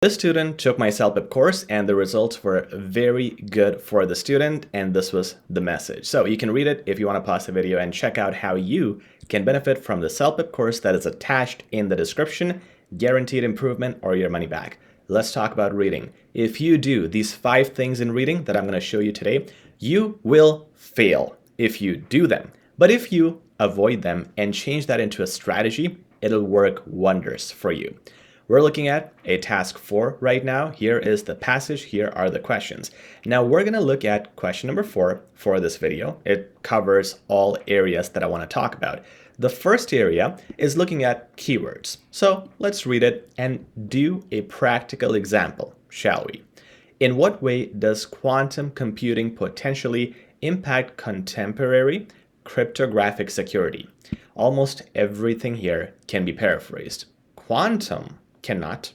This student took my CELPIP course and the results were very good for the student, and this was the message. So you can read it if you want to pause the video and check out how you can benefit from the CELPIP course that is attached in the description. Guaranteed improvement or your money back. Let's talk about reading. If you do these 5 things in reading that I'm going to show you today, you will fail if you do them. But if you avoid them and change that into a strategy, it'll work wonders for you. We're looking at a task 4 right now. Here is the passage. Here are the questions. Now we're going to look at question number 4 for this video. It covers all areas that I want to talk about. The first area is looking at keywords. So let's read it and do a practical example, shall we? In what way does quantum computing potentially impact contemporary cryptographic security? Almost everything here can be paraphrased. Quantum cannot.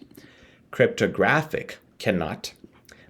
Cryptographic cannot.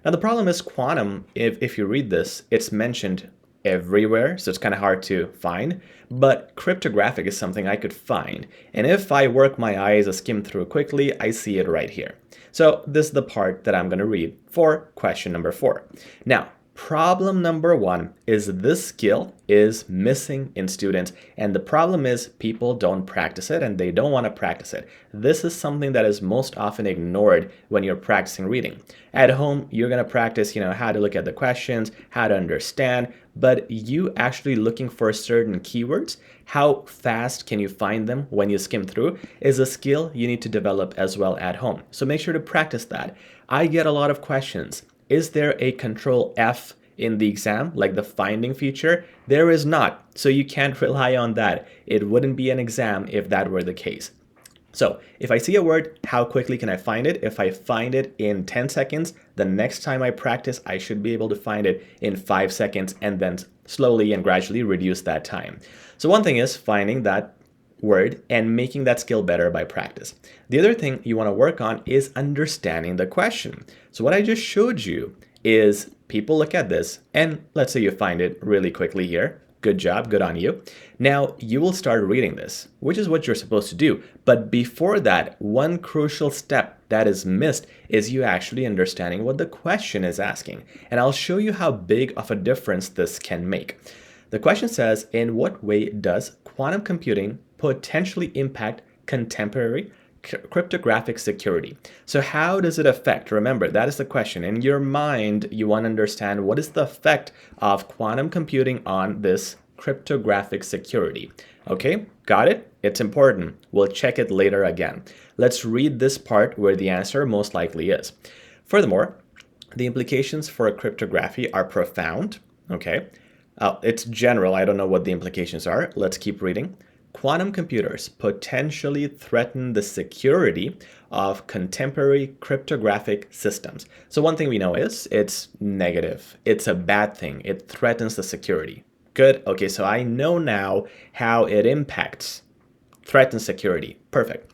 Now the problem is quantum, if you read this, it's mentioned everywhere, so it's kind of hard to find, but cryptographic is something I could find. And if I work my eyes, skim through quickly, I see it right here. So this is the part that I'm going to read for question number 4. Now, problem number 1 is this skill is missing in students, and the problem is people don't practice it and they don't want to practice it. This is something that is most often ignored when you're practicing reading. At home, you're going to practice, how to look at the questions, how to understand, but you actually looking for certain keywords, how fast can you find them when you skim through, is a skill you need to develop as well at home. So make sure to practice that. I get a lot of questions. Is there a Control F in the exam, like the finding feature? There is not, so you can't rely on that. It wouldn't be an exam if that were the case. So if I see a word, how quickly can I find it? If I find it in 10 seconds, the next time I practice, I should be able to find it in 5 seconds and then slowly and gradually reduce that time. So one thing is finding that word and making that skill better by practice. The other thing you want to work on is understanding the question. So what I just showed you is people look at this and let's say you find it really quickly here. Good job, good on you. Now you will start reading this, which is what you're supposed to do. But before that, one crucial step that is missed is you actually understanding what the question is asking. And I'll show you how big of a difference this can make. The question says, in what way does quantum computing potentially impact contemporary cryptographic security? So how does it affect? Remember, that is the question. In your mind, you want to understand what is the effect of quantum computing on this cryptographic security. Okay, got it? It's important. We'll check it later again. Let's read this part where the answer most likely is. Furthermore, the implications for cryptography are profound. Okay, it's general. I don't know what the implications are. Let's keep reading. Quantum computers potentially threaten the security of contemporary cryptographic systems. So one thing we know is it's negative. It's a bad thing. It threatens the security. Good. Okay, so I know now how it threatens security. Perfect.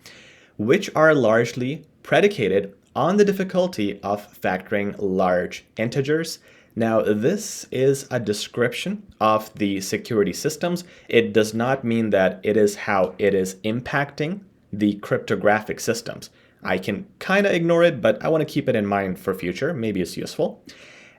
Which are largely predicated on the difficulty of factoring large integers. Now, this is a description of the security systems. It does not mean that it is how it is impacting the cryptographic systems. I can kind of ignore it, but I want to keep it in mind for future. Maybe it's useful.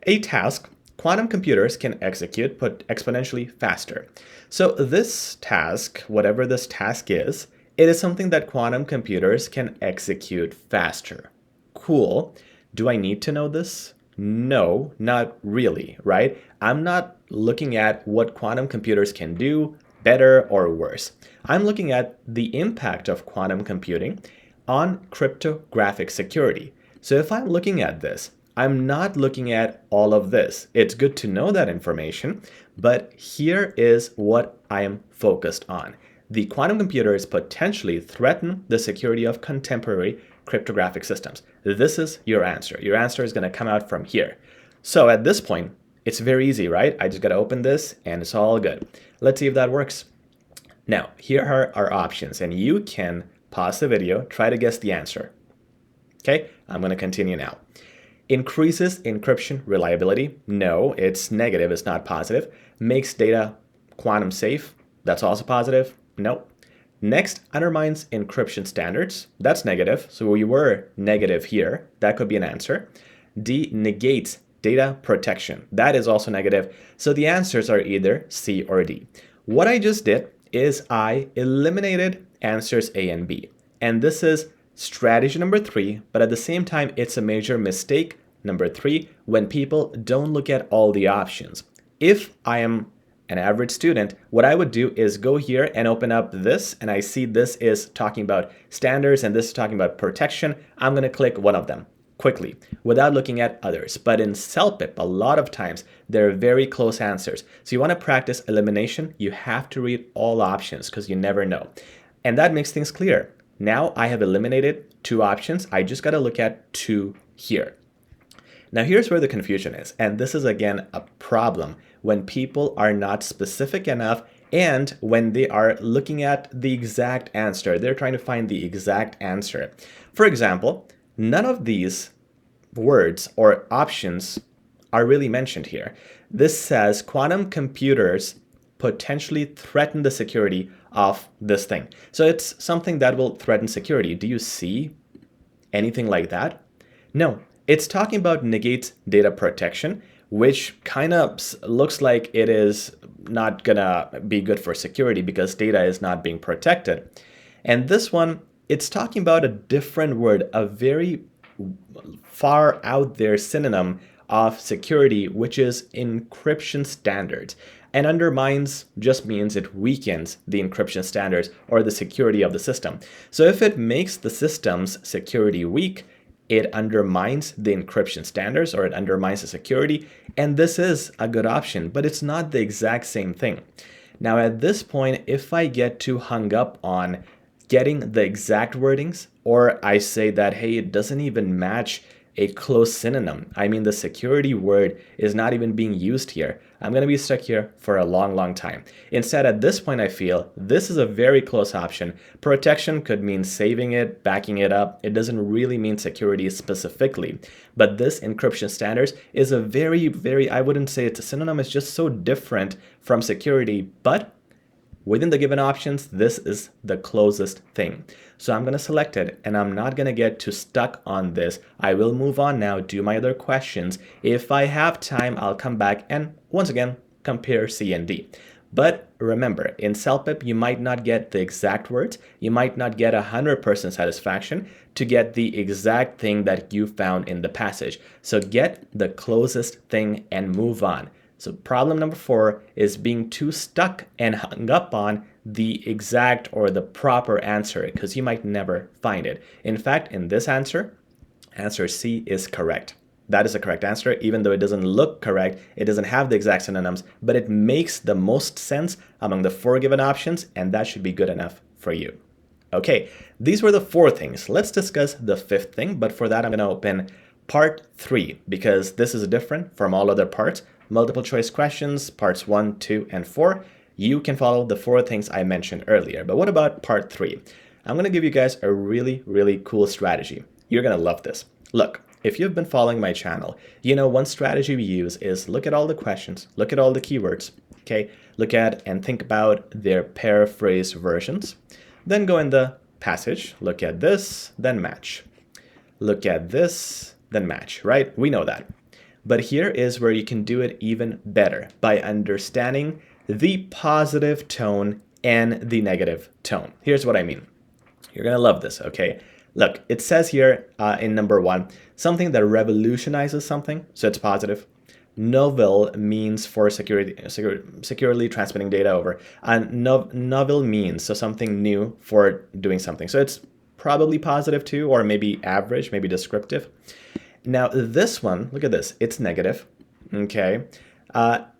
A task quantum computers can execute but exponentially faster. So this task, whatever this task is, it is something that quantum computers can execute faster. Cool. Do I need to know this? No, not really, right? I'm not looking at what quantum computers can do better or worse. I'm looking at the impact of quantum computing on cryptographic security. So if I'm looking at this, I'm not looking at all of this. It's good to know that information, but here is what I am focused on. The quantum computers potentially threaten the security of contemporary cryptographic systems. This is your answer. Your answer is going to come out from here. So at this point, it's very easy, right? I just got to open this and it's all good. Let's see if that works. Now, here are our options and you can pause the video, try to guess the answer. Okay, I'm going to continue now. Increases encryption reliability? No, it's negative, it's not positive. Makes data quantum safe? That's also positive? Nope. Next, undermines encryption standards. That's negative. So we were negative here. That could be an answer. D, negates data protection. That is also negative. So the answers are either C or D. What I just did is I eliminated answers A and B. And this is strategy number 3, but at the same time, it's a major mistake, number 3, when people don't look at all the options. If I am an average student, what I would do is go here and open up this, and I see this is talking about standards and this is talking about protection. I'm going to click one of them quickly without looking at others. But in CELPIP, a lot of times there are very close answers. So you want to practice elimination, you have to read all options because you never know. And that makes things clear. Now I have eliminated 2 options. I just got to look at 2 here. Now here's where the confusion is. And this is again a problem when people are not specific enough and when they are looking at the exact answer. They're trying to find the exact answer. For example, none of these words or options are really mentioned here. This says quantum computers potentially threaten the security of this thing. So it's something that will threaten security. Do you see anything like that? No, it's talking about negates data protection, which kind of looks like it is not gonna be good for security because data is not being protected. And this one, it's talking about a different word, a very far out there synonym of security, which is encryption standards. And undermines just means it weakens the encryption standards or the security of the system. So if it makes the system's security weak, it undermines the encryption standards or it undermines the security. And this is a good option, but it's not the exact same thing. Now at this point, if I get too hung up on getting the exact wordings, or I say that, hey, it doesn't even match a close synonym. I mean, the security word is not even being used here. I'm going to be stuck here for a long, long time. Instead, at this point, I feel this is a very close option. Protection could mean saving it, backing it up. It doesn't really mean security specifically. But this encryption standards is a very, I wouldn't say it's a synonym. It's just so different from security. But within the given options, this is the closest thing. So I'm going to select it and I'm not going to get too stuck on this. I will move on now, do my other questions. If I have time, I'll come back and once again, compare C and D. But remember, in CELPIP, you might not get the exact words. You might not get 100% satisfaction to get the exact thing that you found in the passage. So get the closest thing and move on. So problem number 4 is being too stuck and hung up on the exact or the proper answer because you might never find it. In fact, in this answer C is correct. That is the correct answer, even though it doesn't look correct, it doesn't have the exact synonyms, but it makes the most sense among the 4 given options, and that should be good enough for you. Okay, these were the 4 things. Let's discuss the 5th thing, but for that I'm going to open part 3 because this is different from all other parts. Multiple choice questions, parts 1, 2, and 4. You can follow the 4 things I mentioned earlier. But what about part 3? I'm going to give you guys a really cool strategy. You're going to love this. Look, if you've been following my channel, you know one strategy we use is look at all the questions, look at all the keywords, okay? Look at and think about their paraphrased versions. Then go in the passage, look at this, then match. Look at this, then match, right? We know that. But here is where you can do it even better by understanding the positive tone and the negative tone. Here's what I mean. You're going to love this, okay? Look, it says here in number 1, something that revolutionizes something, so it's positive. Novel means for securely transmitting data over. And novel means, so something new for doing something. So it's probably positive too, or maybe average, maybe descriptive. Now this one, look at this, it's negative, okay?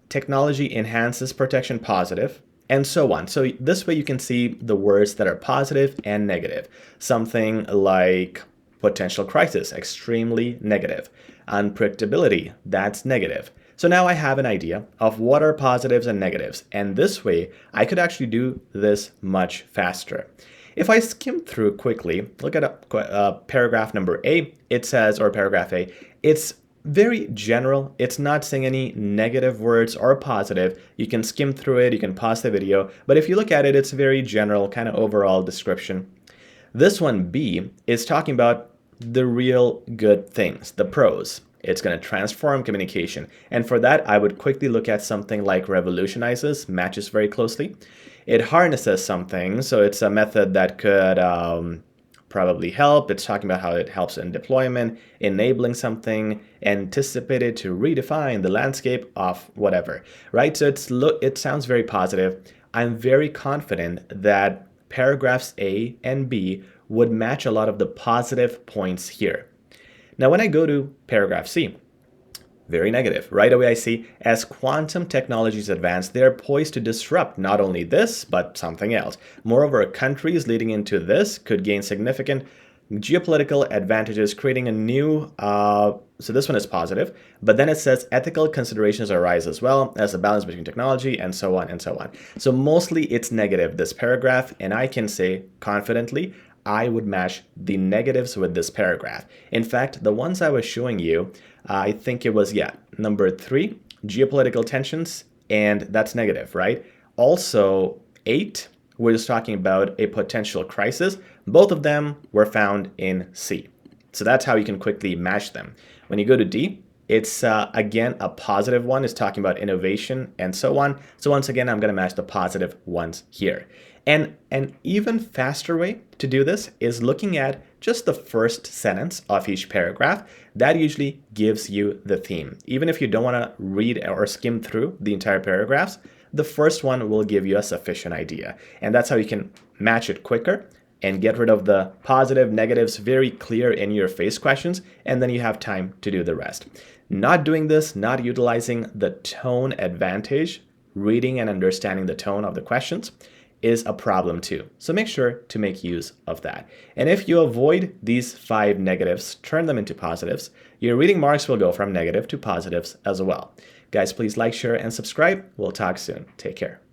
Technology enhances protection, positive, and so on. So this way you can see the words that are positive and negative. Something like potential crisis, extremely negative. Unpredictability, that's negative. So now I have an idea of what are positives and negatives, and this way I could actually do this much faster. If I skim through quickly, look at paragraph number A, it says, or paragraph A, it's very general. It's not saying any negative words or positive. You can skim through it, you can pause the video, but if you look at it, it's very general, kind of overall description. This one, B, is talking about the real good things, the pros. It's going to transform communication. And for that, I would quickly look at something like revolutionizes, matches very closely. It harnesses something, so it's a method that could probably help. It's talking about how it helps in deployment, enabling something, anticipated to redefine the landscape of whatever, right? So it sounds very positive. I'm very confident that paragraphs A and B would match a lot of the positive points here. Now, when I go to paragraph C, very negative. Right away I see, as quantum technologies advance, they're poised to disrupt not only this, but something else. Moreover, countries leading into this could gain significant geopolitical advantages, creating a new, so this one is positive, but then it says ethical considerations arise as well as a balance between technology and so on and so on. So mostly it's negative, this paragraph, and I can say confidently, I would match the negatives with this paragraph. In fact, the ones I was showing you, I think it was, number 3, geopolitical tensions, and that's negative, right? Also, 8, we're just talking about a potential crisis. Both of them were found in C. So that's how you can quickly match them. When you go to D, it's again a positive one. It's talking about innovation and so on. So once again, I'm going to match the positive ones here. And an even faster way to do this is looking at just the first sentence of each paragraph. That usually gives you the theme. Even if you don't want to read or skim through the entire paragraphs, the first one will give you a sufficient idea. And that's how you can match it quicker and get rid of the positive, negatives, very clear in your face questions, and then you have time to do the rest. Not doing this, not utilizing the tone advantage, reading and understanding the tone of the questions, is a problem too. So make sure to make use of that. And if you avoid these 5 negatives, turn them into positives, your reading marks will go from negative to positives as well. Guys, please like, share, and subscribe. We'll talk soon. Take care.